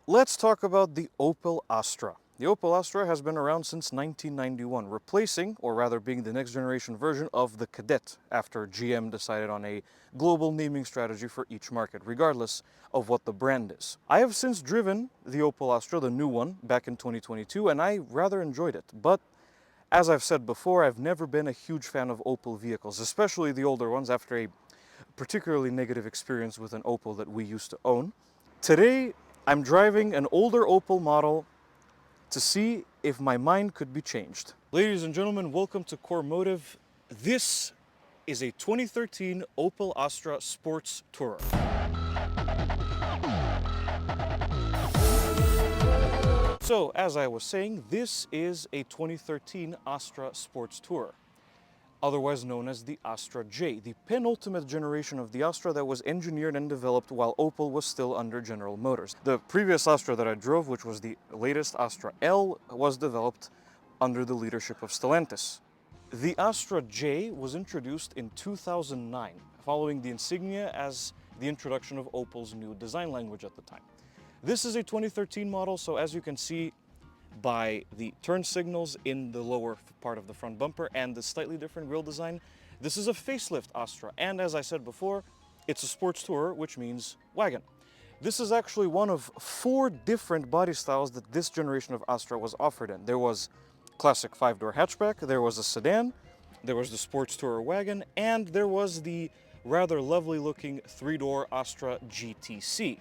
Let's talk about the Opel Astra. The Opel Astra has been around since 1991, replacing, or rather being the next generation version of the Kadett, after GM decided on a global naming strategy for each market, regardless of what the brand is. I have since driven the Opel Astra, the new one, back in 2022, and I rather enjoyed it. But as I've said before, I've never been a huge fan of Opel vehicles, especially the older ones, after a particularly negative experience with an Opel that we used to own. Today, I'm driving an older Opel model to see if my mind could be changed. Ladies and gentlemen, welcome to Core Motive. This is a 2013 Opel Astra Sports Tourer. So, as I was saying, this is a 2013 Astra Sports Tourer, otherwise known as the Astra J, the penultimate generation of the Astra that was engineered and developed while Opel was still under General Motors. The previous Astra that I drove, which was the latest Astra L, was developed under the leadership of Stellantis. The Astra J was introduced in 2009, following the insignia as the introduction of Opel's new design language at the time. This is a 2013 model, so as you can see, by the turn signals in the lower part of the front bumper and the slightly different grille design, this is a facelift Astra, and as I said before, it's a sports tourer, which means wagon. This is actually one of 4 different body styles that this generation of Astra was offered in. There was classic 5-door hatchback, there was a sedan, there was the sports tourer wagon, and there was the rather lovely looking 3-door Astra GTC.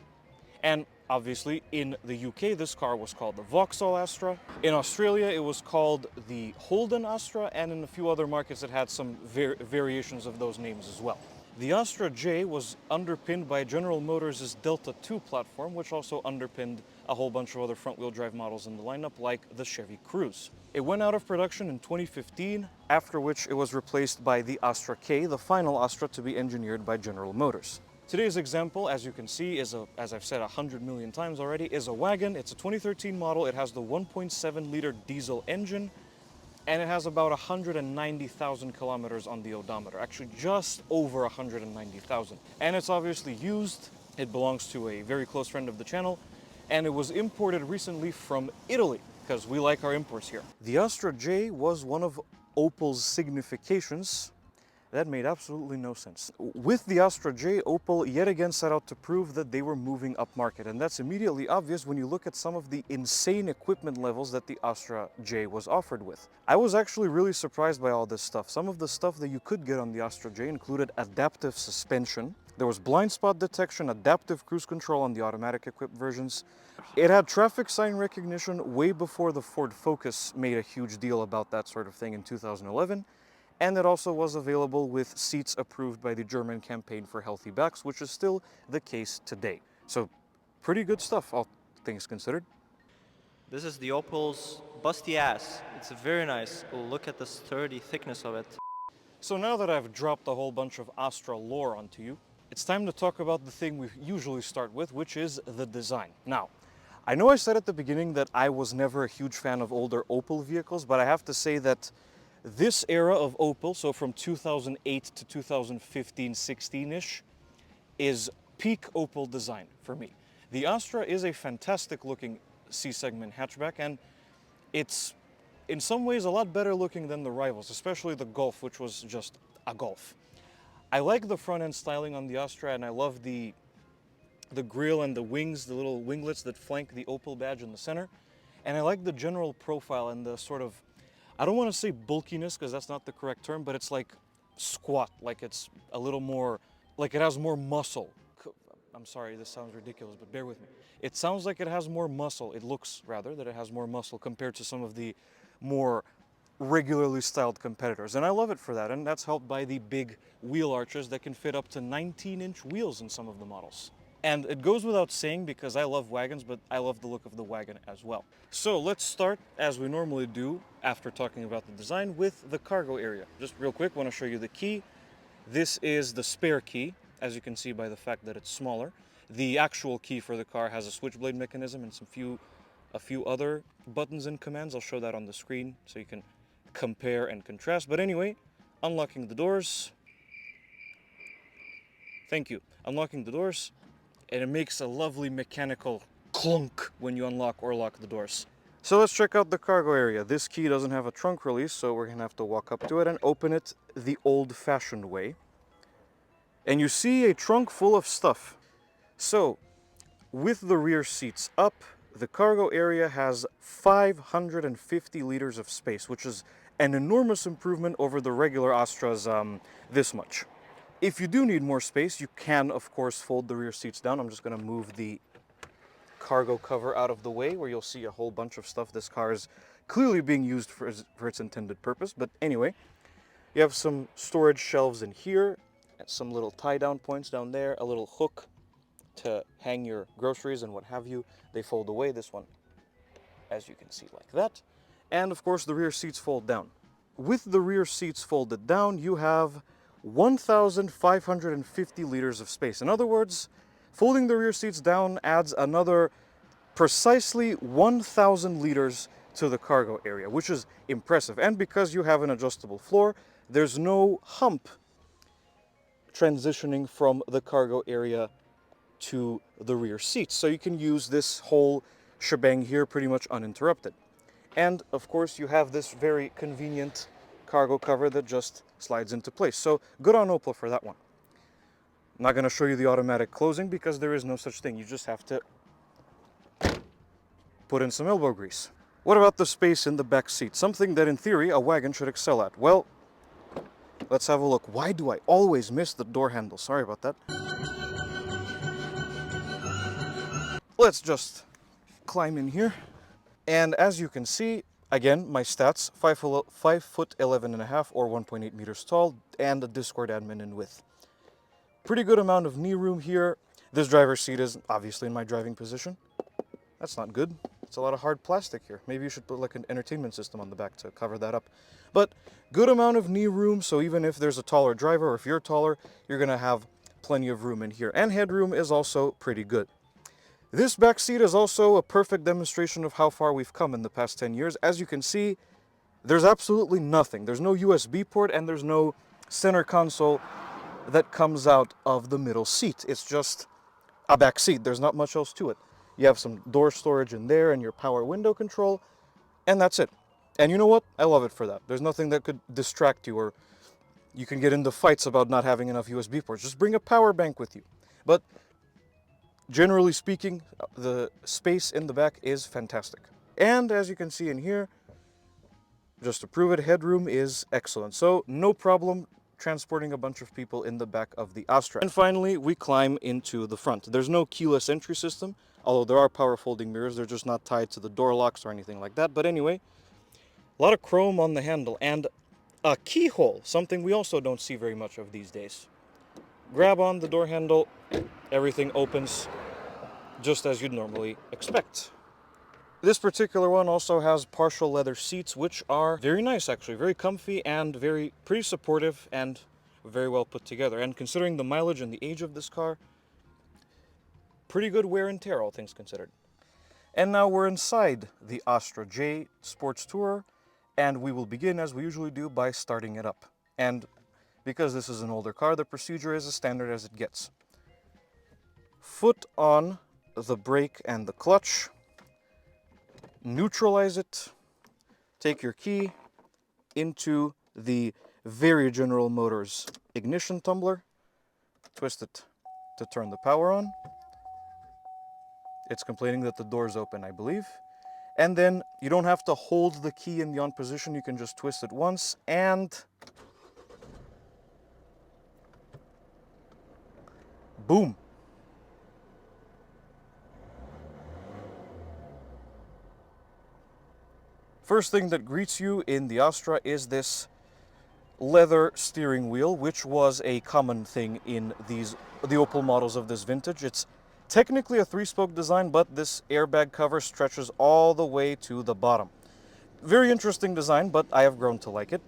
And obviously, in the UK, this car was called the Vauxhall Astra. In Australia, it was called the Holden Astra, and in a few other markets, it had some variations of those names as well. The Astra J was underpinned by General Motors' Delta II platform, which also underpinned a whole bunch of other front-wheel drive models in the lineup, like the Chevy Cruze. It went out of production in 2015, after which it was replaced by the Astra K, the final Astra to be engineered by General Motors. Today's example, as you can see, is as I've said 100 million times already, is a wagon. It's a 2013 model. It has the 1.7-liter diesel engine, and it has about 190,000 kilometers on the odometer. Actually, just over 190,000. And it's obviously used. It belongs to a very close friend of the channel, and it was imported recently from Italy, because we like our imports here. The Astra J was one of Opel's significations. That made absolutely no sense. With the Astra J, Opel yet again set out to prove that they were moving upmarket, and that's immediately obvious when you look at some of the insane equipment levels that the Astra J was offered with. I was actually really surprised by all this stuff. Some of the stuff that you could get on the Astra J included adaptive suspension. There was blind spot detection, adaptive cruise control on the automatic equipped versions. It had traffic sign recognition way before the Ford Focus made a huge deal about that sort of thing in 2011. And it also was available with seats approved by the German Campaign for Healthy Backs, which is still the case today. So, pretty good stuff, all things considered. This is the Opel's busty ass. It's very nice. Look at the sturdy thickness of it. So now that I've dropped a whole bunch of Astra lore onto you, it's time to talk about the thing we usually start with, which is the design. Now, I know I said at the beginning that I was never a huge fan of older Opel vehicles, but I have to say that this era of Opel, so from 2008 to 2015, 16-ish, is peak Opel design for me. The Astra is a fantastic looking C-segment hatchback, and it's in some ways a lot better looking than the rivals, especially the Golf, which was just a Golf. I like the front end styling on the Astra, and I love the grille and the wings, the little winglets that flank the Opel badge in the center. And I like the general profile and the sort of, I don't want to say bulkiness because that's not the correct term, but it's like squat, like it's a little more, like it has more muscle. I'm sorry, this sounds ridiculous, but bear with me. It sounds like it has more muscle. It looks, rather, that it has more muscle compared to some of the more regularly styled competitors. And I love it for that, and that's helped by the big wheel arches that can fit up to 19-inch wheels in some of the models. And it goes without saying because I love wagons, but I love the look of the wagon as well. So let's start, as we normally do, after talking about the design, with the cargo area. Just real quick, I want to show you the key. This is the spare key, as you can see by the fact that it's smaller. The actual key for the car has a switchblade mechanism and a few other buttons and commands. I'll show that on the screen so you can compare and contrast. But anyway, unlocking the doors. Thank you. Unlocking the doors. And it makes a lovely mechanical clunk when you unlock or lock the doors. So let's check out the cargo area. This key doesn't have a trunk release, so we're gonna have to walk up to it and open it the old-fashioned way. And you see a trunk full of stuff. So, with the rear seats up, the cargo area has 550 liters of space, which is an enormous improvement over the regular Astra's this much. If you do need more space, you can, of course, fold the rear seats down. I'm just going to move the cargo cover out of the way, where you'll see a whole bunch of stuff. This car is clearly being used for its intended purpose. But anyway, you have some storage shelves in here, and some little tie-down points down there, a little hook to hang your groceries and what have you. They fold away, this one, as you can see, like that. And of course the rear seats fold down. With the rear seats folded down, you have 1,550 liters of space. In other words, folding the rear seats down adds another precisely 1,000 liters to the cargo area, which is impressive. And because you have an adjustable floor, there's no hump transitioning from the cargo area to the rear seats. So you can use this whole shebang here pretty much uninterrupted. And of course you have this very convenient cargo cover that just slides into place. So good on Opel for that one. I'm not going to show you the automatic closing because there is no such thing. You just have to put in some elbow grease. What about the space in the back seat? Something that in theory a wagon should excel at. Well, let's have a look. Why do I always miss the door handle? Sorry about that. Let's just climb in here. And as you can see, again, my stats, 5'11.5" or 1.8 meters tall, and a Discord admin in width. Pretty good amount of knee room here. This driver's seat is obviously in my driving position. That's not good. It's a lot of hard plastic here. Maybe you should put like an entertainment system on the back to cover that up. But good amount of knee room, so even if there's a taller driver or if you're taller, you're gonna have plenty of room in here. And headroom is also pretty good. This back seat is also a perfect demonstration of how far we've come in the past 10 years. As you can see, there's absolutely nothing. There's no USB port and there's no center console that comes out of the middle seat. It's just a back seat. There's not much else to it. You have some door storage in there and your power window control, and that's it. And you know what? I love it for that. There's nothing that could distract you, or you can get into fights about not having enough USB ports. Just bring a power bank with you. But generally speaking, the space in the back is fantastic. And as you can see in here, just to prove it, headroom is excellent. So no problem transporting a bunch of people in the back of the Astra. And finally, we climb into the front. There's no keyless entry system, although there are power folding mirrors. They're just not tied to the door locks or anything like that. But anyway, a lot of chrome on the handle and a keyhole, something we also don't see very much of these days. Grab on the door handle, everything opens just as you'd normally expect. This particular one also has partial leather seats, which are very nice actually, very comfy and pretty supportive and very well put together. And considering the mileage and the age of this car, pretty good wear and tear, all things considered. And now we're inside the Astra J Sports Tourer, and we will begin as we usually do by starting it up. And because this is an older car, the procedure is as standard as it gets. Foot on the brake and the clutch, neutralize it, take your key into the very General Motors ignition tumbler, twist it to turn the power on. It's complaining that the door's open, I believe. And then you don't have to hold the key in the on position, you can just twist it once and boom. First thing that greets you in the Astra is this leather steering wheel, which was a common thing in the Opel models of this vintage. It's technically a 3-spoke design, but this airbag cover stretches all the way to the bottom. Very interesting design, but I have grown to like it.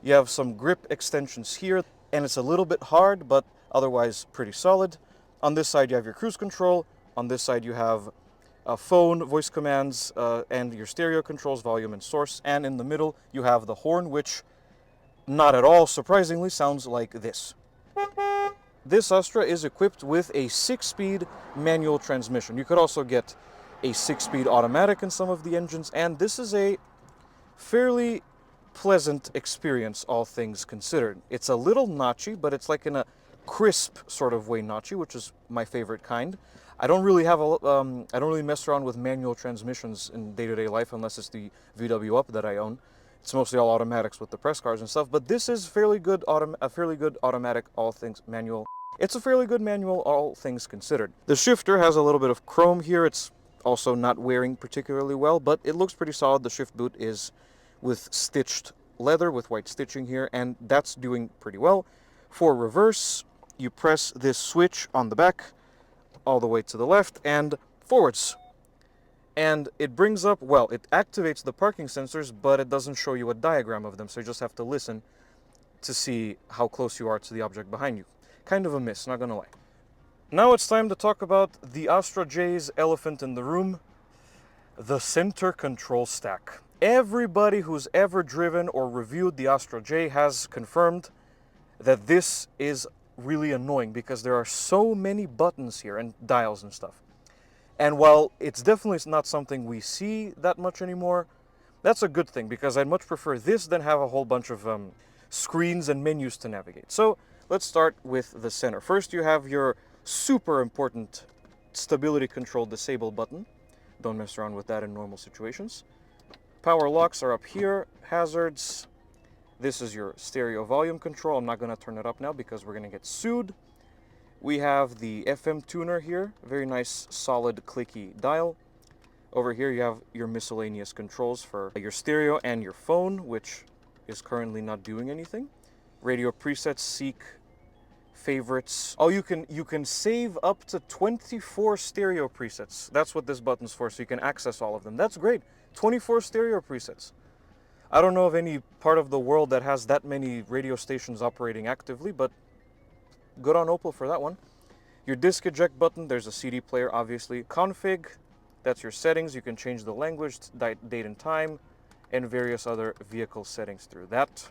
You have some grip extensions here, and it's a little bit hard, but otherwise pretty solid. On this side you have your cruise control. On this side you have a phone, voice commands, and your stereo controls, volume and source. And in the middle you have the horn, which not at all surprisingly sounds like this. this Astra is equipped with a 6-speed manual transmission. You could also get a 6-speed automatic in some of the engines, and this is a fairly pleasant experience, all things considered. It's a little notchy, but it's like in a crisp sort of way notchy, which is my favorite kind. I don't really mess around with manual transmissions in day-to-day life unless it's the VW Up that I own. It's mostly all automatics with the press cars and stuff, but this is a fairly good automatic, all things manual. It's a fairly good manual, all things considered. The shifter has a little bit of chrome here. It's also not wearing particularly well, but it looks pretty solid. The shift boot is with stitched leather with white stitching here, and that's doing pretty well. For reverse, you press this switch on the back all the way to the left and forwards. And it brings up, well, it activates the parking sensors, but it doesn't show you a diagram of them, so you just have to listen to see how close you are to the object behind you. Kind of a miss, not gonna lie. Now it's time to talk about the Astra J's elephant in the room, the center control stack. Everybody who's ever driven or reviewed the Astra J has confirmed that this is really annoying because there are so many buttons here and dials and stuff. And while it's definitely not something we see that much anymore, that's a good thing because I'd much prefer this than have a whole bunch of screens and menus to navigate. So let's start with the center. First, you have your super important stability control disable button. Don't mess around with that in normal situations. Power locks are up here, hazards. This is your stereo volume control. I'm not going to turn it up now because we're going to get sued. We have the FM tuner here, very nice solid clicky dial. Over here you have your miscellaneous controls for your stereo and your phone, which is currently not doing anything. Radio presets, seek, favorites. Oh, you can save up to 24 stereo presets. That's what this button's for, so you can access all of them. That's great. 24 stereo presets. I don't know of any part of the world that has that many radio stations operating actively, but good on Opel for that one. Your disc eject button, there's a CD player, obviously. Config, that's your settings. You can change the language, date and time, and various other vehicle settings through that.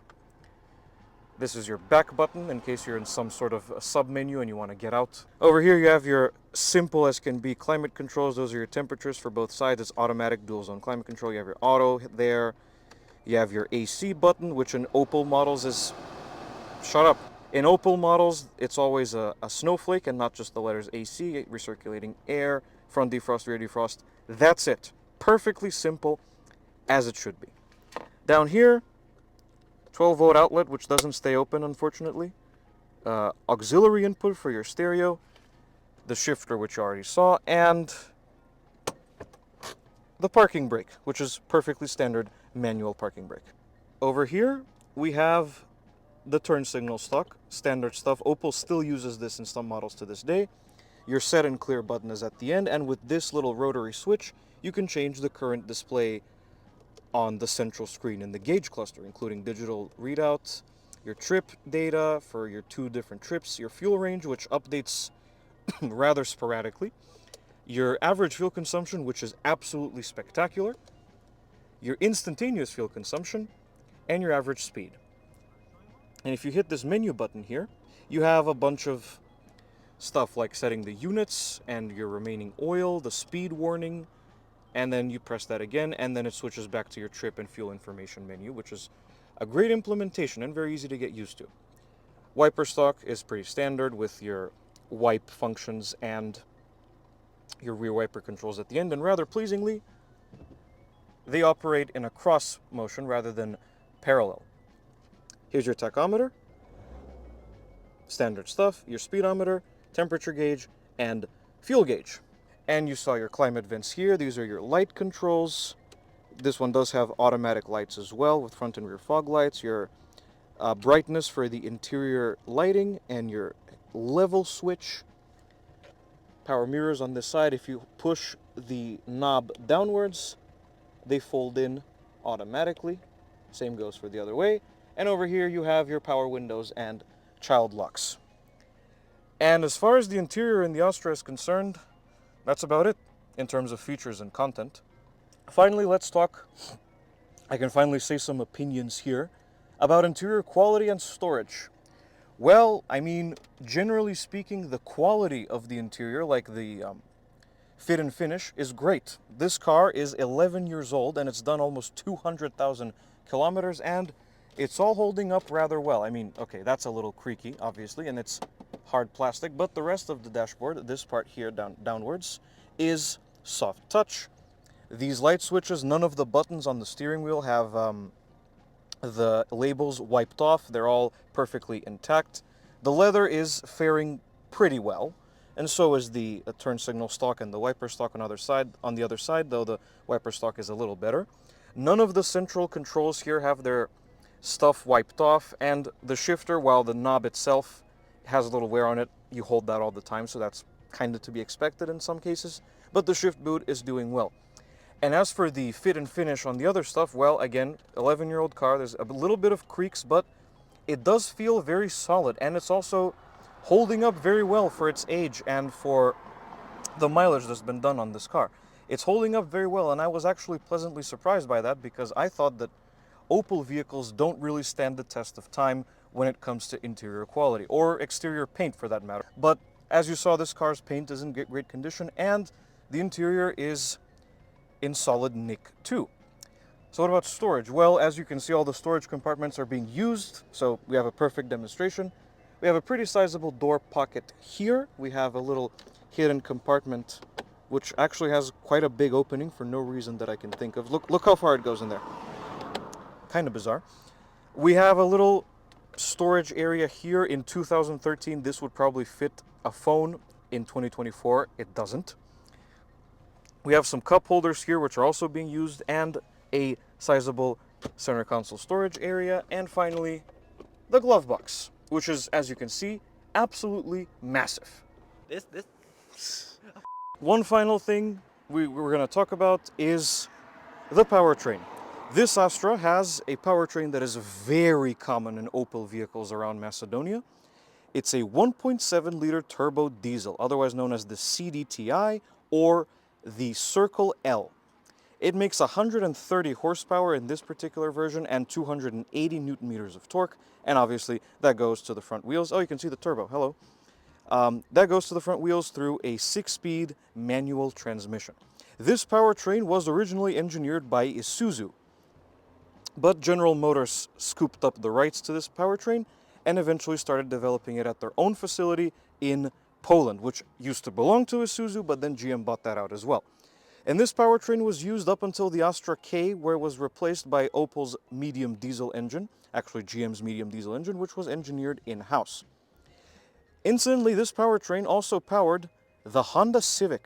This is your back button in case you're in some sort of a sub-menu and you want to get out. Over here you have your simple as can be climate controls. Those are your temperatures for both sides. It's automatic dual zone climate control. You have your auto there. You have your AC button, which in Opel models is... Shut up. In Opel models, it's always a snowflake and not just the letters AC, recirculating air, front defrost, rear defrost. That's it. Perfectly simple, as it should be. Down here, 12-volt outlet, which doesn't stay open, unfortunately. Auxiliary input for your stereo. The shifter, which you already saw. And the parking brake, which is perfectly standard manual parking brake. Over here, we have the turn signal stock, standard stuff. Opel still uses this in some models to this day. Your set and clear button is at the end, and with this little rotary switch, you can change the current display on the central screen in the gauge cluster, including digital readouts, your trip data for your 2 different trips, your fuel range, which updates rather sporadically, your average fuel consumption, which is absolutely spectacular, your instantaneous fuel consumption, and your average speed. And if you hit this menu button here, you have a bunch of stuff like setting the units and your remaining oil, the speed warning, and then you press that again, and then it switches back to your trip and fuel information menu, which is a great implementation and very easy to get used to. Wiper stock is pretty standard with your wipe functions and your rear wiper controls at the end, and rather pleasingly, they operate in a cross motion rather than parallel. Here's your tachometer, standard stuff, your speedometer, temperature gauge, and fuel gauge. And you saw your climate vents here. These are your light controls. This one does have automatic lights as well with front and rear fog lights, your brightness for the interior lighting, and your level switch. Power mirrors on this side. If you push the knob downwards, they fold in automatically. Same goes for the other way. And over here you have your power windows and child locks. And as far as the interior in the Astra is concerned, that's about it in terms of features and content. Finally, let's talk, I can finally say some opinions here, about interior quality and storage. Well, I mean, generally speaking, the quality of the interior, like the fit and finish, is great. This car is 11 years old and it's done almost 200,000 kilometers, and it's all holding up rather well. I mean, okay, that's a little creaky, obviously, and it's hard plastic, but the rest of the dashboard, this part here downwards, is soft touch. These light switches, none of the buttons on the steering wheel have the labels wiped off. They're all perfectly intact. The leather is faring pretty well, and so is the turn signal stalk and the wiper stalk on the other side, though the wiper stalk is a little better. None of the central controls here have their stuff wiped off, and the shifter, while the knob itself has a little wear on it, you hold that all the time, so that's kind of to be expected in some cases, but the shift boot is doing well. And as for the fit and finish on the other stuff, well, again, 11-year-old car, there's a little bit of creaks, but it does feel very solid, and it's also holding up very well for its age and for the mileage that's been done on this car. It's holding up very well, and I was actually pleasantly surprised by that, because I thought that Opel vehicles don't really stand the test of time when it comes to interior quality, or exterior paint for that matter. But as you saw, this car's paint is in great condition, and the interior is in solid nick too. So what about storage? Well, as you can see, all the storage compartments are being used, so we have a perfect demonstration. We have a pretty sizable door pocket here. We have a little hidden compartment which actually has quite a big opening for no reason that I can think of. Look how far it goes in there. Kind of bizarre. We have a little storage area here. In 2013, this would probably fit a phone. In 2024, it doesn't. We have some cup holders here which are also being used, and a sizable center console storage area, and finally the glove box, which is, as you can see, absolutely massive. One final thing we're going to talk about is the powertrain. This Astra has a powertrain that is very common in Opel vehicles around Macedonia. It's a 1.7 liter turbo diesel, otherwise known as the CDTI or the Circle L. It makes 130 horsepower in this particular version and 280 newton meters of torque, and obviously that goes to the front wheels. Oh, you can see the turbo, hello. That goes to the front wheels through a 6-speed manual transmission. This powertrain was originally engineered by Isuzu, but General Motors scooped up the rights to this powertrain and eventually started developing it at their own facility in Poland, which used to belong to Isuzu, but then GM bought that out as well. And this powertrain was used up until the Astra K, where it was replaced by Opel's medium diesel engine, actually GM's medium diesel engine, which was engineered in-house. Incidentally, this powertrain also powered the Honda Civic.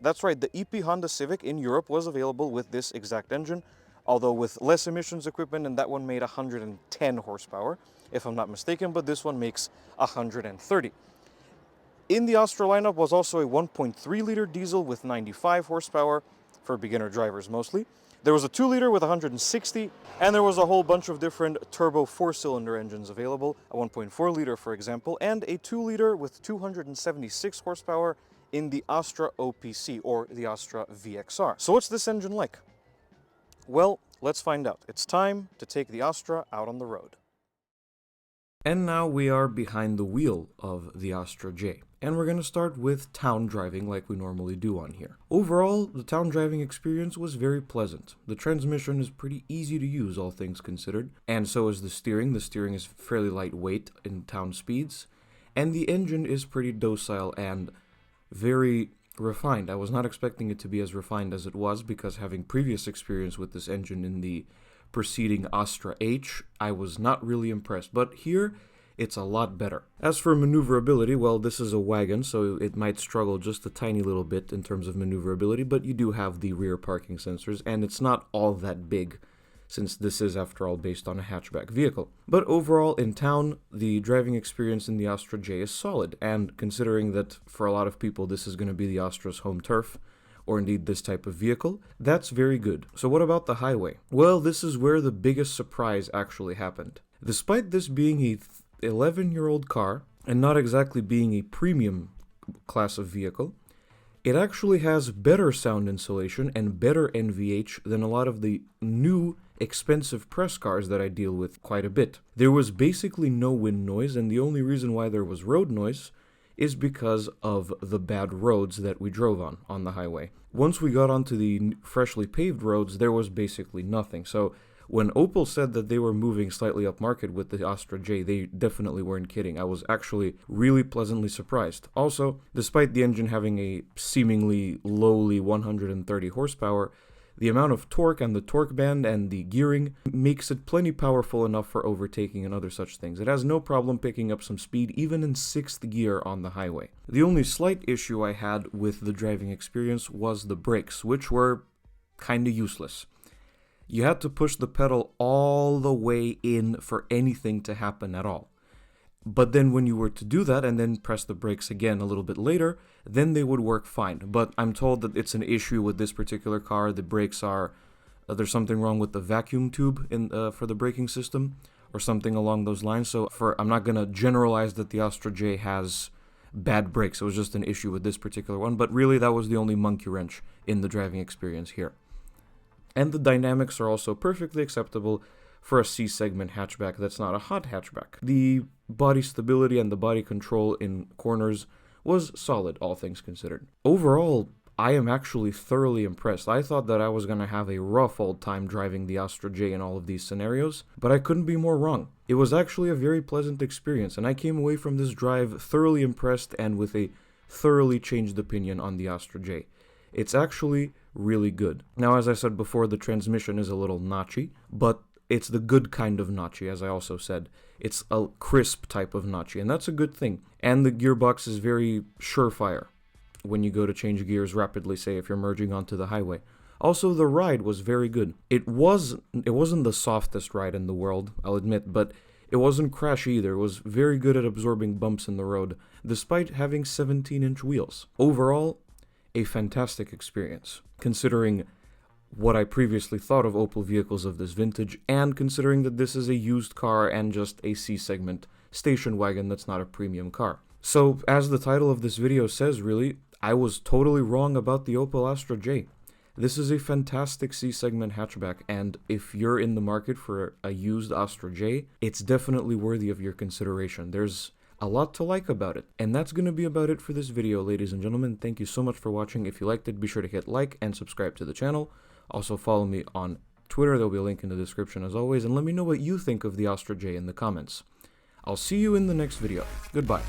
That's right, the EP Honda Civic in Europe was available with this exact engine, although with less emissions equipment, and that one made 110 horsepower, if I'm not mistaken, but this one makes 130. In the Astra lineup was also a 1.3 liter diesel with 95 horsepower, for beginner drivers mostly. There was a 2 liter with 160, and there was a whole bunch of different turbo 4-cylinder engines available, a 1.4 liter for example, and a 2 liter with 276 horsepower in the Astra OPC, or the Astra VXR. So what's this engine like? Well, let's find out. It's time to take the Astra out on the road. And now we are behind the wheel of the Astra J. And we're going to start with town driving like we normally do on here. Overall, the town driving experience was very pleasant. The transmission is pretty easy to use, all things considered, and so is the steering. The steering is fairly lightweight in town speeds, and the engine is pretty docile and very refined. I was not expecting it to be as refined as it was, because having previous experience with this engine in the preceding Astra H, I was not really impressed, but here it's a lot better. As for maneuverability, well, this is a wagon, so it might struggle just a tiny little bit in terms of maneuverability, but you do have the rear parking sensors, and it's not all that big, since this is, after all, based on a hatchback vehicle. But overall, in town, the driving experience in the Astra J is solid, and considering that for a lot of people this is going to be the Astra's home turf, or indeed this type of vehicle, that's very good. So what about the highway? Well, this is where the biggest surprise actually happened. Despite this being a 11-year-old car, and not exactly being a premium class of vehicle, it actually has better sound insulation and better NVH than a lot of the new expensive press cars that I deal with quite a bit. There was basically no wind noise, and the only reason why there was road noise is because of the bad roads that we drove on the highway. Once we got onto the freshly paved roads, there was basically nothing. So when Opel said that they were moving slightly upmarket with the Astra J, they definitely weren't kidding. I was actually really pleasantly surprised. Also, despite the engine having a seemingly lowly 130 horsepower, the amount of torque and the torque band and the gearing makes it plenty powerful enough for overtaking and other such things. It has no problem picking up some speed even in 6th gear on the highway. The only slight issue I had with the driving experience was the brakes, which were kinda useless. You had to push the pedal all the way in for anything to happen at all. But then when you were to do that and then press the brakes again a little bit later, then they would work fine. But I'm told that it's an issue with this particular car. The brakes are, there's something wrong with the vacuum tube for the braking system or something along those lines. So I'm not going to generalize that the Astra J has bad brakes. It was just an issue with this particular one. But really that was the only monkey wrench in the driving experience here. And the dynamics are also perfectly acceptable for a C-segment hatchback that's not a hot hatchback. The body stability and the body control in corners was solid, all things considered. Overall, I am actually thoroughly impressed. I thought that I was going to have a rough old time driving the Astra J in all of these scenarios, but I couldn't be more wrong. It was actually a very pleasant experience, and I came away from this drive thoroughly impressed and with a thoroughly changed opinion on the Astra J. It's actually really good. Now, as I said before, the transmission is a little notchy, but it's the good kind of notchy, as I also said. It's a crisp type of notchy, and that's a good thing. And the gearbox is very surefire when you go to change gears rapidly, say if you're merging onto the highway. Also, the ride was very good. It wasn't the softest ride in the world, I'll admit, but it wasn't crashy either. It was very good at absorbing bumps in the road, despite having 17-inch wheels. Overall, a fantastic experience, considering what I previously thought of Opel vehicles of this vintage, and considering that this is a used car and just a C-segment station wagon that's not a premium car. So, as the title of this video says, really, I was totally wrong about the Opel Astra J. This is a fantastic C-segment hatchback, and if you're in the market for a used Astra J, it's definitely worthy of your consideration. There's a lot to like about it. And that's going to be about it for this video, ladies and gentlemen. Thank you so much for watching. If you liked it, be sure to hit like and subscribe to the channel. Also follow me on Twitter, there'll be a link in the description as always, and let me know what you think of the Astra J in the comments. I'll see you in the next video. Goodbye.